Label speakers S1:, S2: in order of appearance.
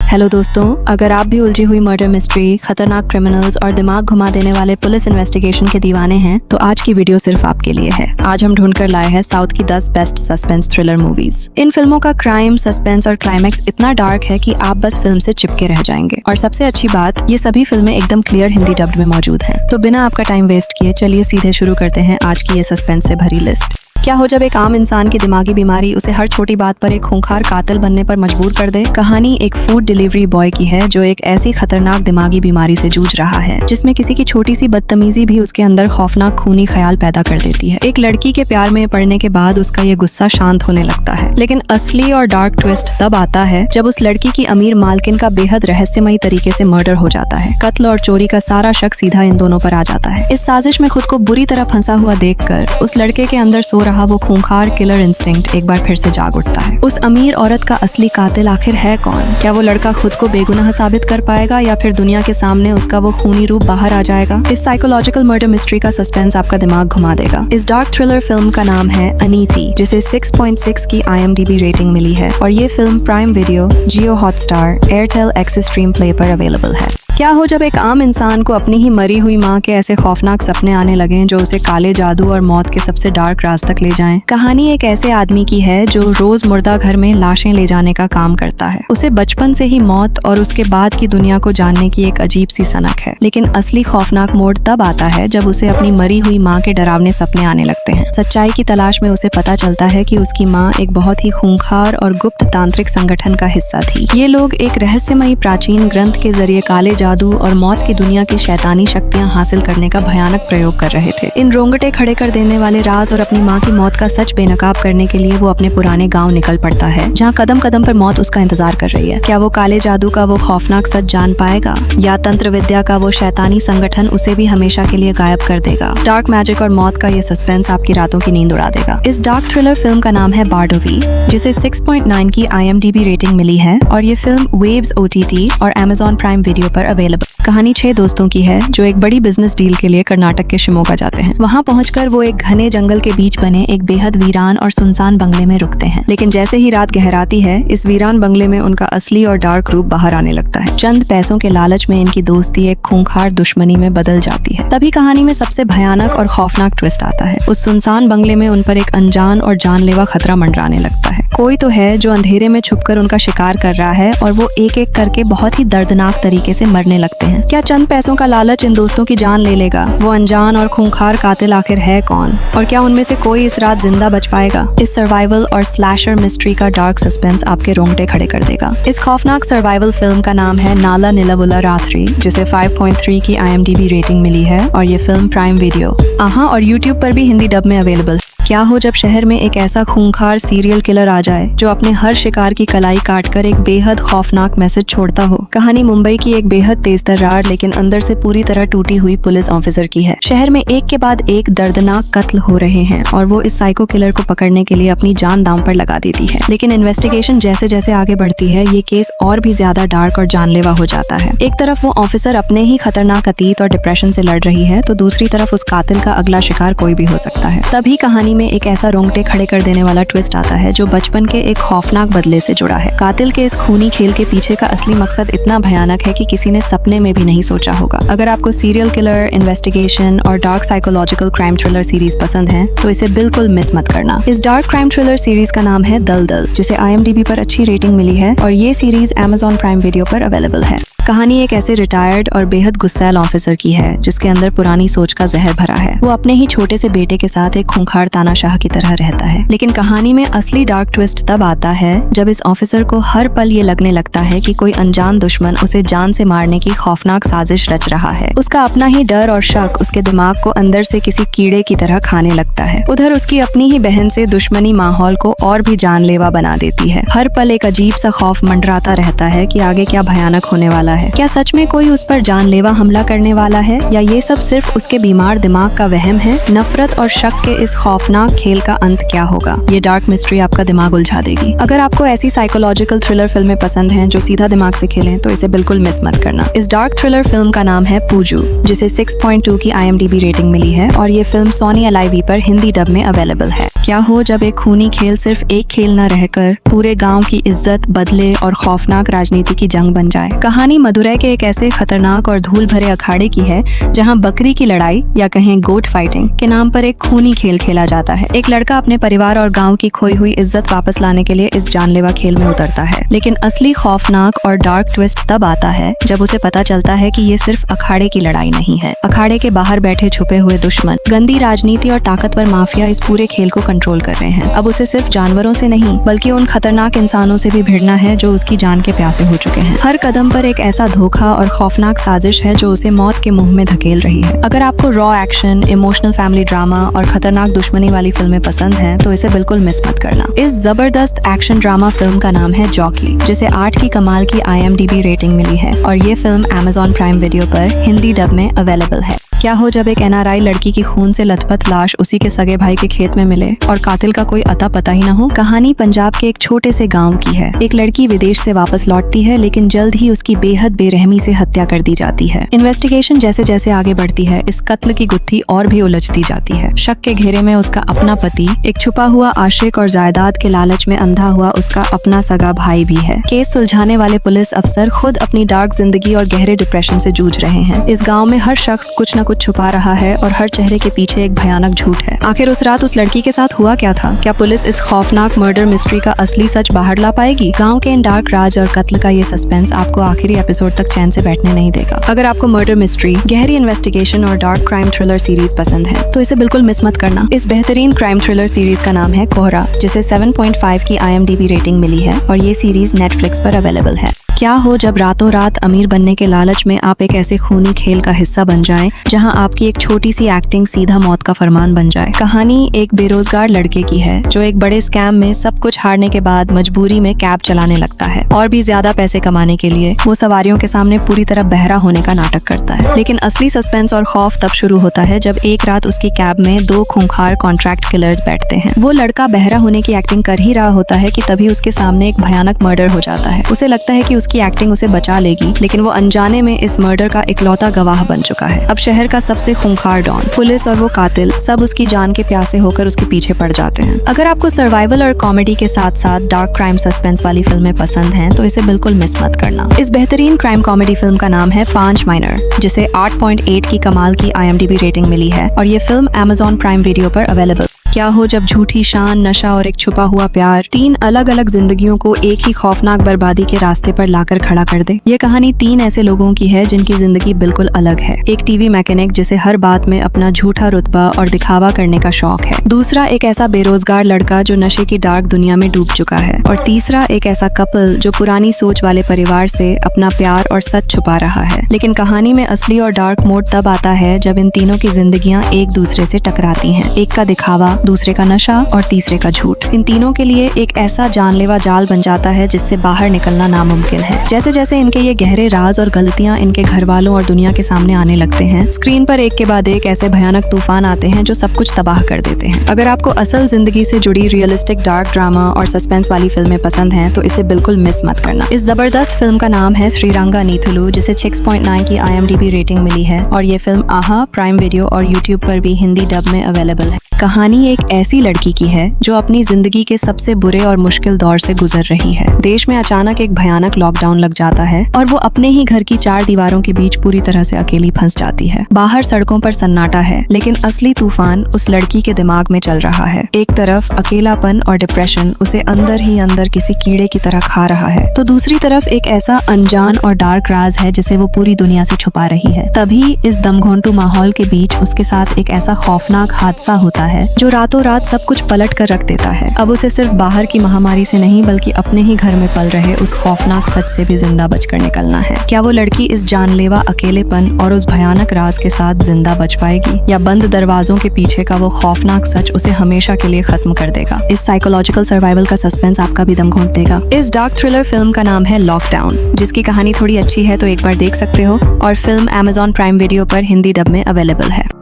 S1: Hello दोस्तों, अगर आप भी उलझी हुई मर्डर मिस्ट्री, खतरनाक क्रिमिनल्स और दिमाग घुमा देने वाले पुलिस इन्वेस्टिगेशन के दीवाने हैं तो आज की वीडियो सिर्फ आपके लिए है। आज हम ढूंढ कर लाए हैं साउथ की 10 बेस्ट सस्पेंस थ्रिलर मूवीज। इन फिल्मों का क्राइम, सस्पेंस और क्लाइमैक्स इतना डार्क है कि आप बस फिल्म से चिपके रह जाएंगे। और सबसे अच्छी बात, ये सभी फिल्में एकदम क्लियर हिंदी डब्ड में मौजूद हैं। तो बिना आपका टाइम वेस्ट किए चलिए सीधे शुरू करते हैं आज की ये सस्पेंस से भरी लिस्ट। क्या हो जब एक आम इंसान की दिमागी बीमारी उसे हर छोटी बात पर एक खूंखार कातिल बनने पर मजबूर कर दे। कहानी एक फूड डिलीवरी बॉय की है जो एक ऐसी खतरनाक दिमागी बीमारी से जूझ रहा है जिसमें किसी की छोटी सी बदतमीजी भी उसके अंदर खौफनाक खूनी ख्याल पैदा कर देती है। एक लड़की के प्यार में पड़ने के बाद उसका ये गुस्सा शांत होने लगता है, लेकिन असली और डार्क ट्विस्ट तब आता है जब उस लड़की की अमीर मालकिन का बेहद रहस्यमयी तरीके से मर्डर हो जाता है। कत्ल और चोरी का सारा शक सीधा इन दोनों पर आ जाता है। इस साजिश में खुद को बुरी तरह फंसा हुआ देखकर उस लड़के के अंदर सो रहा वो खूंखार किलर इंस्टिंक्ट एक बार फिर से जाग उठता है। उस अमीर औरत का असली कातिल आखिर है कौन? क्या वो लड़का खुद को बेगुनाह साबित कर पाएगा या फिर दुनिया के सामने उसका वो खूनी रूप बाहर आ जाएगा? इस साइकोलॉजिकल मर्डर मिस्ट्री का सस्पेंस आपका दिमाग घुमा देगा। इस डार्क थ्रिलर फिल्म का नाम है अनीति, जिसे 6.6 की IMDb रेटिंग मिली है और ये film Prime Video, Jio Hotstar, Airtel Xstream Play पर अवेलेबल है। क्या हो जब एक आम इंसान को अपनी ही मरी हुई माँ के ऐसे खौफनाक सपने आने लगे जो उसे काले जादू और मौत के सबसे डार्क राज तक ले जाएं? कहानी एक ऐसे आदमी की है जो रोज मुर्दा घर में लाशें ले जाने का काम करता है। उसे बचपन से ही मौत और उसके बाद की दुनिया को जानने की एक अजीब सी सनक है, लेकिन असली खौफनाक मोड़ तब आता है जब उसे अपनी मरी हुई माँ के डरावने सपने आने लगते हैं। सच्चाई की तलाश में उसे पता चलता है कि उसकी माँ एक बहुत ही खूंखार और गुप्त तांत्रिक संगठन का हिस्सा थी। ये लोग एक रहस्यमयी प्राचीन ग्रंथ के जरिए काले जादू और मौत की दुनिया की शैतानी शक्तियां हासिल करने का भयानक प्रयोग कर रहे थे। इन रोंगटे खड़े कर देने वाले राज और अपनी माँ की मौत का सच बेनकाब करने के लिए वो अपने पुराने गांव निकल पड़ता है, जहां कदम कदम पर मौत उसका इंतजार कर रही है। क्या वो काले जादू का वो खौफनाक सच जान पाएगा या तंत्र विद्या का वो शैतानी संगठन उसे भी हमेशा के लिए गायब कर देगा? डार्क मैजिक और मौत का ये सस्पेंस आपकी रातों की नींद उड़ा देगा। इस डार्क थ्रिलर फिल्म का नाम है बारडोवी, जिसे 6.9 की IMDb रेटिंग मिली है और ये फिल्म वेव्स OTT और Amazon प्राइम वीडियो पर अवेलेबल। कहानी 6 दोस्तों की है जो एक बड़ी बिजनेस डील के लिए कर्नाटक के शिमोगा जाते हैं। वहां पहुंचकर वो एक घने जंगल के बीच बने एक बेहद वीरान और सुनसान बंगले में रुकते हैं, लेकिन जैसे ही रात गहराती है इस वीरान बंगले में उनका असली और डार्क रूप बाहर आने लगता है। चंद पैसों के लालच में इनकी दोस्ती एक खूंखार दुश्मनी में बदल जाती है। तभी कहानी में सबसे भयानक और खौफनाक ट्विस्ट आता है। उस सुनसान बंगले में उन पर एक अनजान और जानलेवा खतरा मंडराने लगता है। कोई तो है जो अंधेरे में छुपकर उनका शिकार कर रहा है और वो एक एक करके बहुत ही दर्दनाक तरीके से मरने लगते हैं। क्या चंद पैसों का लालच इन दोस्तों की जान ले लेगा? वो अनजान और खूंखार कातिल आखिर है कौन और क्या उनमें से कोई इस रात जिंदा बच पाएगा? इस सर्वाइवल और स्लैशर मिस्ट्री का डार्क सस्पेंस आपके रोंगटे खड़े कर देगा। इस खौफनाक सर्वाइवल फिल्म का नाम है नाला निलबुला रात्रि, जिसे 5.3 की IMDb रेटिंग मिली है और ये फिल्म प्राइम वीडियो, आहा और YouTube पर भी हिंदी डब में अवेलेबल। क्या हो जब शहर में एक ऐसा खूंखार सीरियल किलर आ जाए जो अपने हर शिकार की कलाई काटकर एक बेहद खौफनाक मैसेज छोड़ता हो? कहानी मुंबई की एक बेहद तेज तर्रार लेकिन अंदर से पूरी तरह टूटी हुई पुलिस ऑफिसर की है। शहर में एक के बाद एक दर्दनाक कत्ल हो रहे हैं और वो इस साइको किलर को पकड़ने के लिए अपनी जान दांव पर लगा देती है। लेकिन इन्वेस्टिगेशन जैसे जैसे आगे बढ़ती है ये केस और भी ज्यादा डार्क और जानलेवा हो जाता है। एक तरफ वो ऑफिसर अपने ही खतरनाक अतीत और डिप्रेशन से लड़ रही है तो दूसरी तरफ उस कातिल का अगला शिकार कोई भी हो सकता है। तभी कहानी में एक ऐसा रोंगटे खड़े कर देने वाला ट्विस्ट आता है जो बचपन के एक खौफनाक बदले से जुड़ा है। कातिल के इस खूनी खेल के पीछे का असली मकसद इतना भयानक है कि किसी ने सपने में भी नहीं सोचा होगा। अगर आपको सीरियल किलर, इन्वेस्टिगेशन और dark psychological crime thriller series पसंद है तो इसे बिल्कुल मिस मत करना। इस डार्क क्राइम थ्रिलर सीरीज का नाम है दलदल, जिसे IMDb पर अच्छी रेटिंग मिली है और ये सीरीज Amazon प्राइम वीडियो पर अवेलेबल है। कहानी एक ऐसे रिटायर्ड और बेहद गुस्सैल ऑफिसर की है जिसके अंदर पुरानी सोच का जहर भरा है। वो अपने ही छोटे से बेटे के साथ एक खूंखार तानाशाह की तरह रहता है, लेकिन कहानी में असली डार्क ट्विस्ट तब आता है जब इस ऑफिसर को हर पल ये लगने लगता है कि कोई अनजान दुश्मन उसे जान से मारने की खौफनाक साजिश रच रहा है। उसका अपना ही डर और शक उसके दिमाग को अंदर से किसी कीड़े की तरह खाने लगता है। उधर उसकी अपनी ही बहन से दुश्मनी माहौल को और भी जानलेवा बना देती है। हर पल एक अजीब सा खौफ मंडराता रहता है कि आगे क्या भयानक होने वाला है। क्या सच में कोई उस पर जानलेवा हमला करने वाला है या ये सब सिर्फ उसके बीमार दिमाग का वहम है? नफरत और शक के इस खौफनाक खेल का अंत क्या होगा? ये डार्क मिस्ट्री आपका दिमाग उलझा देगी। अगर आपको ऐसी साइकोलॉजिकल थ्रिलर फिल्में पसंद हैं जो सीधा दिमाग से खेलें तो इसे बिल्कुल मिस मत करना। इस डार्क थ्रिलर फिल्म का नाम है पूजू, जिसे 6.2 की IMDb रेटिंग मिली है और ये फिल्म सोनी LIV पर हिंदी डब में अवेलेबल है। क्या हो जब एक खूनी खेल सिर्फ एक खेल न रहकर पूरे गांव की इज्जत, बदले और खौफनाक राजनीति की जंग बन जाए। कहानी मदुरै के एक ऐसे खतरनाक और धूल भरे अखाड़े की है जहां बकरी की लड़ाई या कहें गोट फाइटिंग के नाम पर एक खूनी खेल खेला जाता है। एक लड़का अपने परिवार और गांव की खोई हुई इज्जत वापस लाने के लिए इस जानलेवा खेल में उतरता है, लेकिन असली खौफनाक और डार्क ट्विस्ट तब आता है जब उसे पता चलता है कि ये सिर्फ अखाड़े की लड़ाई नहीं है। अखाड़े के बाहर बैठे छुपे हुए दुश्मन, गंदी राजनीति और ताकतवर माफिया इस पूरे खेल को कंट्रोल कर रहे हैं। अब उसे सिर्फ जानवरों से नहीं बल्कि उन खतरनाक इंसानों से भी भिड़ना है जो उसकी जान के प्यासे हो चुके हैं। हर कदम पर एक ऐसा धोखा और खौफनाक साजिश है जो उसे मौत के मुंह में धकेल रही है। अगर आपको raw action, emotional family drama और खतरनाक दुश्मनी वाली फिल्में पसंद हैं तो इसे बिल्कुल मिस मत करना। इस जबरदस्त एक्शन ड्रामा फिल्म का नाम है जॉकी, जिसे 8 की कमाल की IMDb रेटिंग मिली है और ये फिल्म Amazon प्राइम वीडियो पर हिंदी डब में अवेलेबल है। क्या हो जब एक NRI लड़की की खून से लथपथ लाश उसी के सगे भाई के खेत में मिले और कातिल का कोई अता पता ही न हो। कहानी पंजाब के एक छोटे से गांव की है। एक लड़की विदेश से वापस लौटती है, लेकिन जल्द ही उसकी बेहद बेरहमी से हत्या कर दी जाती है। इन्वेस्टिगेशन जैसे जैसे आगे बढ़ती है, इस कत्ल की गुत्थी और भी उलझती जाती है। शक के घेरे में उसका अपना पति, एक छुपा हुआ आशिक और जायदाद के लालच में अंधा हुआ उसका अपना सगा भाई भी है। केस सुलझाने वाले पुलिस अफसर खुद अपनी डार्क जिंदगी और गहरे डिप्रेशन से जूझ रहे हैं। इस गाँव में हर शख्स कुछ न कुछ छुपा रहा है और हर चेहरे के पीछे एक भयानक झूठ है। आखिर उस रात उस लड़की के साथ हुआ क्या था? क्या पुलिस इस खौफनाक मर्डर मिस्ट्री का असली सच बाहर ला पाएगी? गांव के इन डार्क राज और कत्ल का ये सस्पेंस आपको आखिरी एपिसोड तक चैन से बैठने नहीं देगा। अगर आपको मर्डर मिस्ट्री, गहरी इन्वेस्टिगेशन और डार्क क्राइम थ्रिलर सीरीज पसंद है तो इसे बिल्कुल मिस मत करना। इस बेहतरीन क्राइम थ्रिलर सीरीज का नाम है कोहरा, जिसे 7.5 की IMDb रेटिंग मिली है और ये सीरीज नेटफ्लिक्स पर अवेलेबल है। क्या हो जब रातों रात अमीर बनने के लालच में आप एक ऐसे खूनी खेल का हिस्सा बन जाएं, जहां आपकी एक छोटी सी एक्टिंग सीधा मौत का फरमान बन जाए। कहानी एक बेरोजगार लड़के की है जो एक बड़े स्कैम में सब कुछ हारने के बाद मजबूरी में कैब चलाने लगता है और भी ज्यादा पैसे कमाने के लिए वो सवारियों के सामने पूरी तरह बहरा होने का नाटक करता है। लेकिन असली सस्पेंस और खौफ तब शुरू होता है जब एक रात उसकी कैब में 2 खूंखार कॉन्ट्रैक्ट किलर्स बैठते हैं। वो लड़का बहरा होने की एक्टिंग कर ही रहा होता है कि तभी उसके सामने एक भयानक मर्डर हो जाता है। उसे लगता है कि उसकी एक्टिंग उसे बचा लेगी, लेकिन वो अनजाने में इस मर्डर का इकलौता गवाह बन चुका है। अब शहर का सबसे खूंखार डॉन, पुलिस और वो कातिल सब उसकी जान के प्यासे होकर उसके पीछे पड़ जाते हैं। अगर आपको सर्वाइवल और कॉमेडी के साथ साथ डार्क क्राइम सस्पेंस वाली फिल्में पसंद हैं तो इसे बिल्कुल मिस मत करना। इस बेहतरीन क्राइम कॉमेडी फिल्म का नाम है 5 माइनर, जिसे 8.8 की कमाल की IMDb रेटिंग मिली है और ये फिल्म Amazon प्राइम वीडियो पर अवेलेबल। क्या हो जब झूठी शान, नशा और एक छुपा हुआ प्यार 3 अलग अलग जिंदगियों को एक ही खौफनाक बर्बादी के रास्ते पर लाकर खड़ा कर दे। ये कहानी 3 ऐसे लोगों की है जिनकी जिंदगी बिल्कुल अलग है। एक टीवी मैकेनिक जिसे हर बात में अपना झूठा रुतबा और दिखावा करने का शौक है। दूसरा एक ऐसा बेरोजगार लड़का जो नशे की डार्क दुनिया में डूब चुका है। और तीसरा एक ऐसा कपल जो पुरानी सोच वाले परिवार से अपना प्यार और सच छुपा रहा है। लेकिन कहानी में असली और डार्क मोड तब आता है जब इन तीनों की जिंदगियां एक दूसरे से टकराती हैं। एक का दिखावा, दूसरे का नशा और तीसरे का झूठ इन तीनों के लिए एक ऐसा जानलेवा जाल बन जाता है जिससे बाहर निकलना नामुमकिन है। जैसे जैसे इनके ये गहरे राज और गलतियां इनके घर वालों और दुनिया के सामने आने लगते हैं, स्क्रीन पर एक के बाद एक ऐसे भयानक तूफान आते हैं जो सब कुछ तबाह कर देते हैं। अगर आपको असल जिंदगी से जुड़ी रियलिस्टिक डार्क ड्रामा और सस्पेंस वाली फिल्में पसंद हैं तो इसे बिल्कुल मिस मत करना। इस जबरदस्त फिल्म का नाम है श्रीरंगा नीथुलू, जिसे 6.9 की IMDb रेटिंग मिली है और ये फिल्म आहा, प्राइम वीडियो और यूट्यूब पर भी हिंदी डब में अवेलेबल है। कहानी एक ऐसी लड़की की है जो अपनी जिंदगी के सबसे बुरे और मुश्किल दौर से गुजर रही है। देश में अचानक एक भयानक लॉकडाउन लग जाता है और वो अपने ही घर की 4 दीवारों के बीच पूरी तरह से अकेली फंस जाती है। बाहर सड़कों पर सन्नाटा है, लेकिन असली तूफान उस लड़की के दिमाग में चल रहा है। एक तरफ अकेलापन और डिप्रेशन उसे अंदर ही अंदर किसी कीड़े की तरह खा रहा है, तो दूसरी तरफ एक ऐसा अनजान और डार्क राज है जिसे वो पूरी दुनिया से छुपा रही है। तभी इस दमघोंटू माहौल के बीच उसके साथ एक ऐसा खौफनाक हादसा होता है जो रातों रात सब कुछ पलट कर रख देता है। अब उसे सिर्फ बाहर की महामारी से नहीं बल्कि अपने ही घर में पल रहे उस खौफनाक सच से भी जिंदा बचकर निकलना है। क्या वो लड़की इस जानलेवा अकेलेपन और उस भयानक राज के साथ जिंदा बच पाएगी, या बंद दरवाजों के पीछे का वो खौफनाक सच उसे हमेशा के लिए खत्म कर देगा? इस साइकोलॉजिकल सर्वाइवल का सस्पेंस आपका भी दम घोंट देगा। इस डार्क थ्रिलर फिल्म का नाम है लॉकडाउन, जिसकी कहानी थोड़ी अच्छी है तो एक बार देख सकते हो, और फिल्म Amazon प्राइम वीडियो पर हिंदी डब में अवेलेबल है।